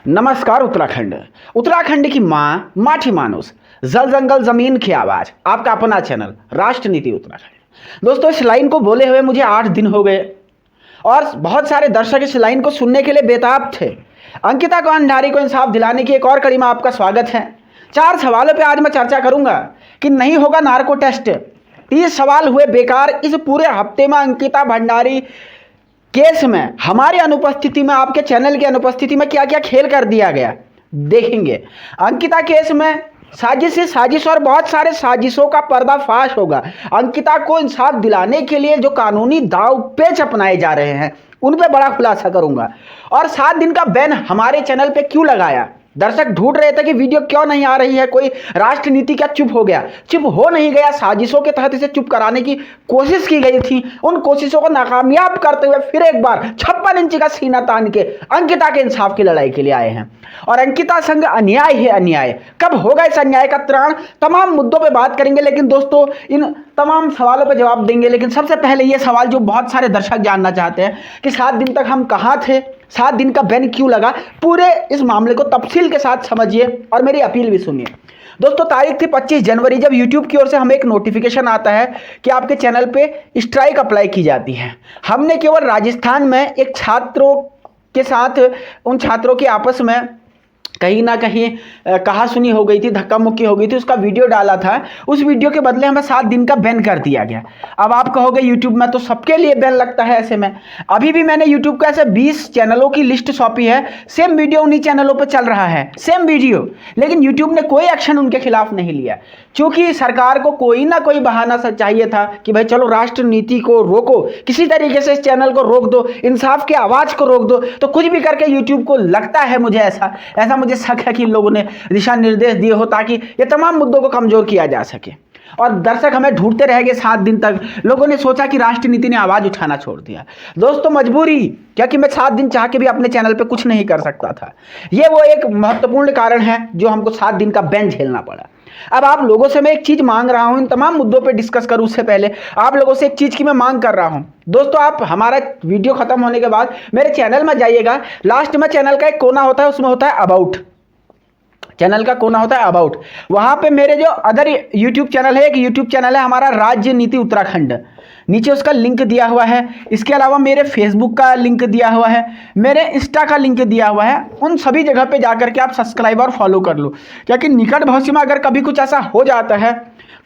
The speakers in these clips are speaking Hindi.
नमस्कार उत्तराखंड। उत्तराखंड की माँ माठी मानुस, जल जंगल जमीन की आवाज, आपका अपना चैनल राष्ट्र नीति उत्तराखंड। दोस्तों, इस लाइन को बोले हुए मुझे 8 दिन हो गए और बहुत सारे दर्शक इस लाइन को सुनने के लिए बेताब थे। अंकिता भंडारी को इंसाफ दिलाने की एक और कड़ी में आपका स्वागत है। 4 सवालों पे आज मैं चर्चा करूंगा कि नहीं होगा नार्को टेस्ट। 30 सवाल हुए बेकार। इस पूरे हफ्ते में अंकिता भंडारी केस में हमारी अनुपस्थिति में, आपके चैनल की अनुपस्थिति में क्या क्या खेल कर दिया गया देखेंगे। अंकिता केस में साजिश और बहुत सारे साजिशों का पर्दाफाश होगा। अंकिता को इंसाफ दिलाने के लिए जो कानूनी दाव पेच अपनाए जा रहे हैं उन पे बड़ा खुलासा करूंगा। और 7 दिन का बैन हमारे चैनल पे क्यों लगाया, दर्शक ढूंढ रहे थे कि वीडियो क्यों नहीं आ रही है, कोई राष्ट्र नीति क्या चुप हो गया। चुप हो नहीं गया, साजिशों के तहत इसे चुप कराने की कोशिश की गई थी। उन कोशिशों को नाकामयाब करते हुए फिर एक बार 56 इंच का सीना तान के अंकिता के इंसाफ की लड़ाई के लिए आए हैं। और अंकिता संग अन्याय है अन्याय। कब होगा इस अन्याय का त्राण, तमाम मुद्दों पर बात करेंगे। लेकिन दोस्तों, इन तमाम सवालों पर जवाब देंगे। लेकिन सबसे पहले ये सवाल जो बहुत सारे दर्शक जानना चाहते हैं कि 7 दिन तक हम कहाँ थे, 7 दिन का बैन क्यों लगा, पूरे इस मामले को तफसील के साथ समझिए और मेरी अपील भी सुनिए। दोस्तों, तारीख थी 25 जनवरी, जब YouTube की ओर से हमें एक नोटिफिकेशन आता है कि आपके चैनल पे स्ट्राइक अप्लाई की जाती है। हमने केवल राजस्थान में एक छात्रों के साथ, उन छात्रों के आपस में कहीं ना कहीं कहा सुनी हो गई थी, धक्का मुक्की हो गई थी, उसका वीडियो डाला था। उस वीडियो के बदले हमें 7 दिन का बैन कर दिया गया। अब आप कहोगे यूट्यूब में तो सबके लिए बैन लगता है। ऐसे में अभी भी मैंने यूट्यूब का ऐसे 20 चैनलों की लिस्ट सौंपी है। सेम वीडियो उन्हीं चैनलों पर चल रहा है, सेम वीडियो, लेकिन यूट्यूब ने कोई एक्शन उनके खिलाफ नहीं लिया। क्योंकि सरकार को कोई ना कोई बहाना सा चाहिए था कि भाई चलो राष्ट्र नीति को रोको, किसी तरीके से इस चैनल को रोक दो, इंसाफ की आवाज़ को रोक दो। तो कुछ भी करके यूट्यूब को लगता है, मुझे ऐसा मुझे शक है कि इन लोगों ने दिशा निर्देश दिए हो ताकि ये तमाम मुद्दों को कमजोर किया जा सके। और दर्शक हमें ढूंढते रह गए 7 दिन तक। लोगों ने सोचा कि राष्ट्र नीति ने आवाज उठाना छोड़ दिया। दोस्तों, मजबूरी क्या कि मैं 7 दिन चाह के भी अपने चैनल पे कुछ नहीं कर सकता था। ये वो एक महत्वपूर्ण कारण है जो हमको 7 दिन का बैन झेलना पड़ा। अब आप लोगों से मैं एक चीज मांग रहा हूं, इन तमाम मुद्दों पे डिस्कस करूं उससे पहले आप लोगों से एक चीज की मैं मांग कर रहा हूं। दोस्तों, आप हमारा वीडियो खत्म होने के बाद मेरे चैनल में जाइएगा। लास्ट में चैनल का एक कोना होता है, उसमें होता है अबाउट। चैनल का कोना होता है अबाउट। वहां पे मेरे जो अदर यूट्यूब चैनल है, एक यूट्यूब चैनल है हमारा राज्य नीति उत्तराखंड, नीचे उसका लिंक दिया हुआ है। इसके अलावा मेरे फेसबुक का लिंक दिया हुआ है, मेरे इंस्टा का लिंक दिया हुआ है। उन सभी जगह पे जाकर के आप सब्सक्राइब और फॉलो कर लो, क्योंकि निकट भविष्य में अगर कभी कुछ ऐसा हो जाता है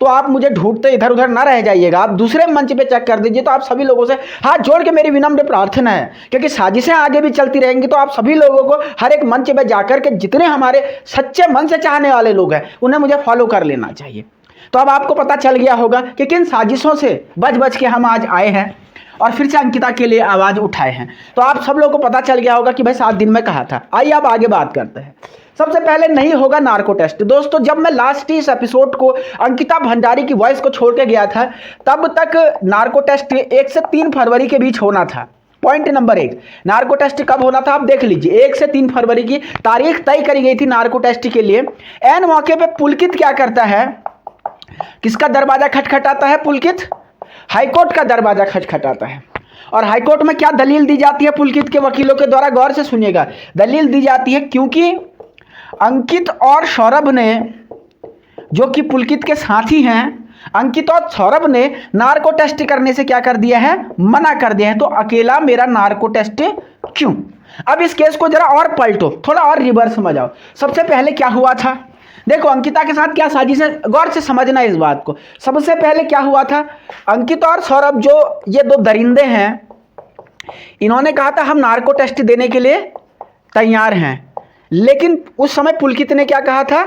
तो आप मुझे ढूंढते इधर उधर ना रह जाइएगा। आप दूसरे मंच पे चेक कर दीजिए। तो आप सभी लोगों से हाथ जोड़ के मेरी विनम्र प्रार्थना है, क्योंकि साजिशें आगे भी चलती रहेंगी तो आप सभी लोगों को हर एक मंच पे जाकर के जितने हमारे सच्चे मन से चाहने वाले लोग हैं उन्हें मुझे फॉलो कर लेना चाहिए। तो अब आपको पता चल गया होगा कि किन साजिशों से बच के हम आज आए हैं और फिर से अंकिता के लिए आवाज उठाए हैं। तो आप सब लोगों को पता चल गया होगा कि भाई 7 दिन में कहा था। आइए अब आगे बात करते हैं। सबसे पहले, नहीं होगा नार्को टेस्ट। दोस्तों, जब मैं लास्ट इस एपिसोड को अंकिता भंडारी की वॉइस को छोड़ के गया था, तब तक नार्को टेस्ट 1 से 3 फरवरी के बीच होना था। पॉइंट नंबर 1, नार्को टेस्ट कब होना था आप देख लीजिए। 1 से 3 फरवरी की तारीख तय करी गई थी नार्को टेस्ट के लिए। एन मौके पर पुलकित क्या करता है, किसका दरवाजा खटखटाता है? पुलकित हाईकोर्ट का दरवाजा खटखटाता है। और हाईकोर्ट में क्या दलील दी जाती है पुलकित के वकीलों के द्वारा? गौर से सुनिएगा। दलील दी जाती है क्योंकि अंकित और सौरभ ने, जो कि पुलकित के साथी हैं, अंकित और सौरभ ने नार्को टेस्ट करने से क्या कर दिया है? मना कर दिया है। तो अकेला मेरा नार्को टेस्ट क्यों? अब इस केस को जरा और पलटो, थोड़ा और रिवर्स में जाओ। सबसे पहले क्या हुआ था? देखो, अंकिता के साथ क्या साजिश है, गौर से समझना इस बात को। सबसे पहले क्या हुआ था? अंकित और सौरभ, जो ये 2 दरिंदे हैं, इन्होंने कहा था हम नार्को टेस्ट देने के लिए तैयार हैं। लेकिन उस समय पुलकित ने क्या कहा था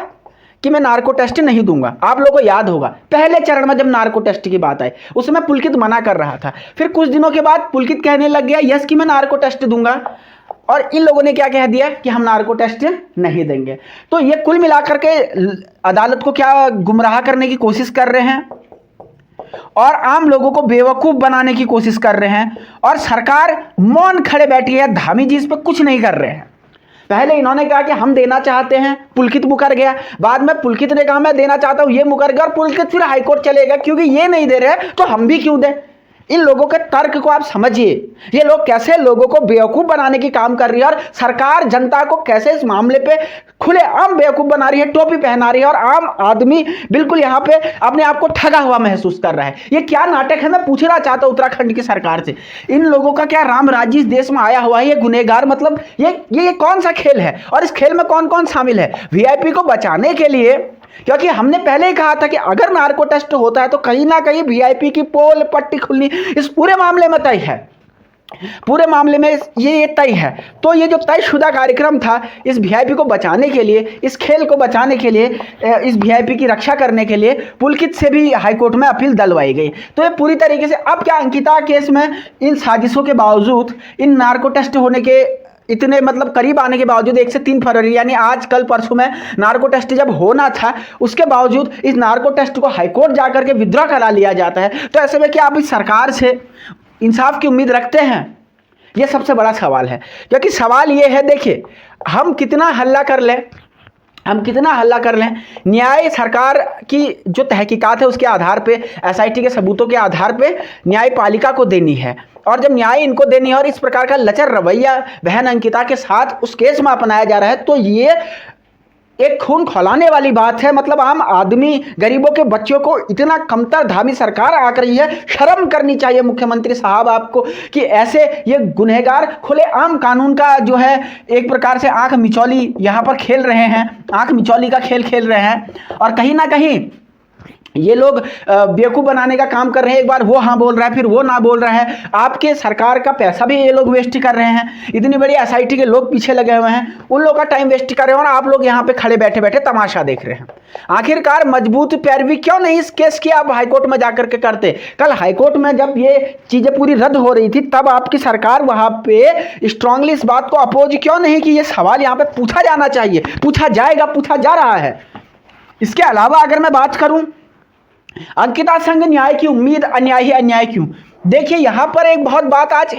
कि मैं नार्को टेस्ट नहीं दूंगा। आप लोगों को याद होगा पहले चरण में जब नार्को टेस्ट की बात आई उस समय पुलकित मना कर रहा था। फिर कुछ दिनों के बाद पुलकित कहने लग गया यस कि मैं नार्को टेस्ट दूंगा, और इन लोगों ने क्या कह दिया कि हम नार्को टेस्ट नहीं देंगे। तो ये कुल मिलाकर के अदालत को क्या गुमराह करने की कोशिश कर रहे हैं और आम लोगों को बेवकूफ बनाने की कोशिश कर रहे हैं। और सरकार मौन खड़े बैठी है, धामी जी इस पर कुछ नहीं कर रहे हैं। पहले इन्होंने कहा कि हम देना चाहते हैं, पुलकित मुकर गया। बाद में पुलकित ने कहा मैं देना चाहता हूं, ये मुकर गया। और पुलकित फिर हाईकोर्ट चले गए क्योंकि ये नहीं दे रहे तो हम भी क्यों दें। इन लोगों के तर्क को आप समझिए, ये लोग कैसे लोगों को बेवकूफ़ बनाने की काम कर रही है और सरकार जनता को कैसे इस मामले पे खुलेआम बेवकूफ़ बना रही है, टोपी पहना रही है और आम आदमी बिल्कुल यहाँ पे अपने आप को ठगा हुआ महसूस कर रहा है। ये क्या नाटक है, मैं पूछना चाहता हूँ उत्तराखंड की सरकार से, इन लोगों का क्या राम राज्य इस देश में आया हुआ है? ये गुनहगार मतलब ये कौन सा खेल है और इस खेल में कौन कौन शामिल है? वीआईपी को बचाने के लिए, क्योंकि हमने पहले ही कहा था कि अगर नार्को टेस्ट होता है तो कहीं ना कहीं वीआईपी की पोल पट्टी खुलनी इस पूरे मामले में तय है, पूरे मामले में ये तय है। तो ये जो तयशुदा कार्यक्रम था, इस वीआईपी को बचाने के लिए, इस खेल को बचाने के लिए, इस वीआईपी की रक्षा करने के लिए पुलकित से भी हाईकोर्ट में अपील दिलवाई गई। तो ये पूरी तरीके से अब क्या अंकिता केस में इन साजिशों के बावजूद, इन नार्को टेस्ट होने के इतने मतलब करीब आने के बावजूद 1 से 3 फरवरी यानी आज कल परसों में नार्को टेस्ट जब होना था, उसके बावजूद इस नार्को टेस्ट को हाईकोर्ट जाकर के विड्रॉ करा लिया जाता है। तो ऐसे में क्या आप इस सरकार से इंसाफ की उम्मीद रखते हैं? ये सबसे बड़ा सवाल है। क्योंकि सवाल ये है, देखिए हम कितना हल्ला कर लें, न्याय सरकार की जो तहकीकात है उसके आधार पे, एसआईटी के सबूतों के आधार पे न्यायपालिका को देनी है। और जब न्याय इनको देनी है और इस प्रकार का लचर रवैया बहन अंकिता के साथ उस केस में अपनाया जा रहा है, तो ये एक खून खौलाने वाली बात है। मतलब आम आदमी, गरीबों के बच्चों को इतना कमतर धामी सरकार आकर रही है। शर्म करनी चाहिए मुख्यमंत्री साहब आपको कि ऐसे ये गुनहगार खुलेआम कानून का जो है एक प्रकार से आंख मिचौली यहाँ पर खेल रहे हैं, आंख मिचौली का खेल खेल रहे हैं। और कहीं ना कहीं ये लोग बेवकूफ़ बनाने का काम कर रहे हैं। एक बार वो हाँ बोल रहा है, फिर वो ना बोल रहा है। आपके सरकार का पैसा भी ये लोग वेस्ट कर रहे हैं। इतनी बड़ी एसआईटी के लोग पीछे लगे हुए हैं, उन लोग का टाइम वेस्ट कर रहे हैं और आप लोग यहाँ पे खड़े बैठे बैठे तमाशा देख रहे हैं। आखिरकार मजबूत पैरवी क्यों नहीं इस केस की आप हाईकोर्ट में जाकर के करते? कल हाईकोर्ट में जब ये चीज़ें पूरी रद्द हो रही थी, तब आपकी सरकार वहाँ पे स्ट्रांगली इस बात को अपोज क्यों नहीं कि ये सवाल यहाँ पे पूछा जाना चाहिए, पूछा जाएगा, पूछा जा रहा है। इसके अलावा अगर मैं बात करूँ अंकिता संग न्याय की उम्मीद, अन्याय ही अन्याय क्यों? देखिए यहाँ पर एक बहुत बात आज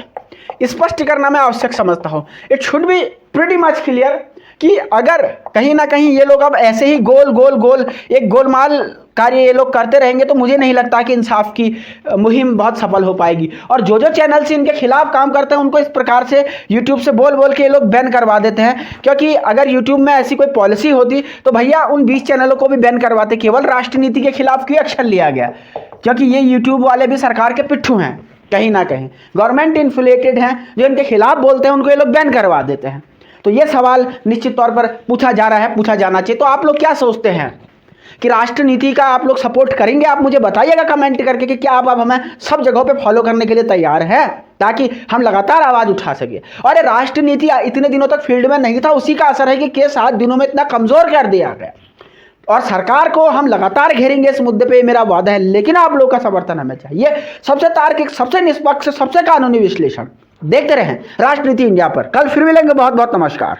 स्पष्ट करना मैं आवश्यक समझता हूँ। It should be pretty much clear कि अगर कहीं ना कहीं ये लोग अब ऐसे ही गोल एक गोलमाल कार्य ये लोग करते रहेंगे, तो मुझे नहीं लगता कि इंसाफ की मुहिम बहुत सफल हो पाएगी। और जो चैनल से इनके खिलाफ काम करते हैं उनको इस प्रकार से यूट्यूब से बोल के ये लोग बैन करवा देते हैं। क्योंकि अगर यूट्यूब में ऐसी कोई पॉलिसी होती तो भैया उन 20 चैनलों को भी बैन करवाते। केवल राष्ट्रनीति के खिलाफ क्यों एक्शन लिया गया? क्योंकि ये यूट्यूब वाले भी सरकार के पिट्ठू हैं, कहीं ना कहीं गवर्नमेंट इन्फ्लेटेड हैं। जो इनके खिलाफ बोलते हैं उनको ये लोग बैन करवा देते हैं। तो ये सवाल निश्चित तौर पर पूछा जा रहा है, पूछा जाना चाहिए। तो आप लोग क्या सोचते हैं कि राष्ट्रनीति का आप लोग सपोर्ट करेंगे? आप मुझे बताइएगा कमेंट करके कि क्या आप अब हमें सब जगहों पे फॉलो करने के लिए तैयार हैं, ताकि हम लगातार आवाज़ उठा सके। और राष्ट्रनीति इतने दिनों तक फील्ड में नहीं था, उसी का असर है कि केस 7 दिनों में इतना कमज़ोर कर दिया गया। और सरकार को हम लगातार घेरेंगे इस मुद्दे पे, मेरा वादा है। लेकिन आप लोग का समर्थन हमें चाहिए। सबसे तार्किक, सबसे निष्पक्ष, सबसे कानूनी विश्लेषण देखते रहें राष्ट्रनीति इंडिया पर। कल फिर मिलेंगे। बहुत बहुत नमस्कार।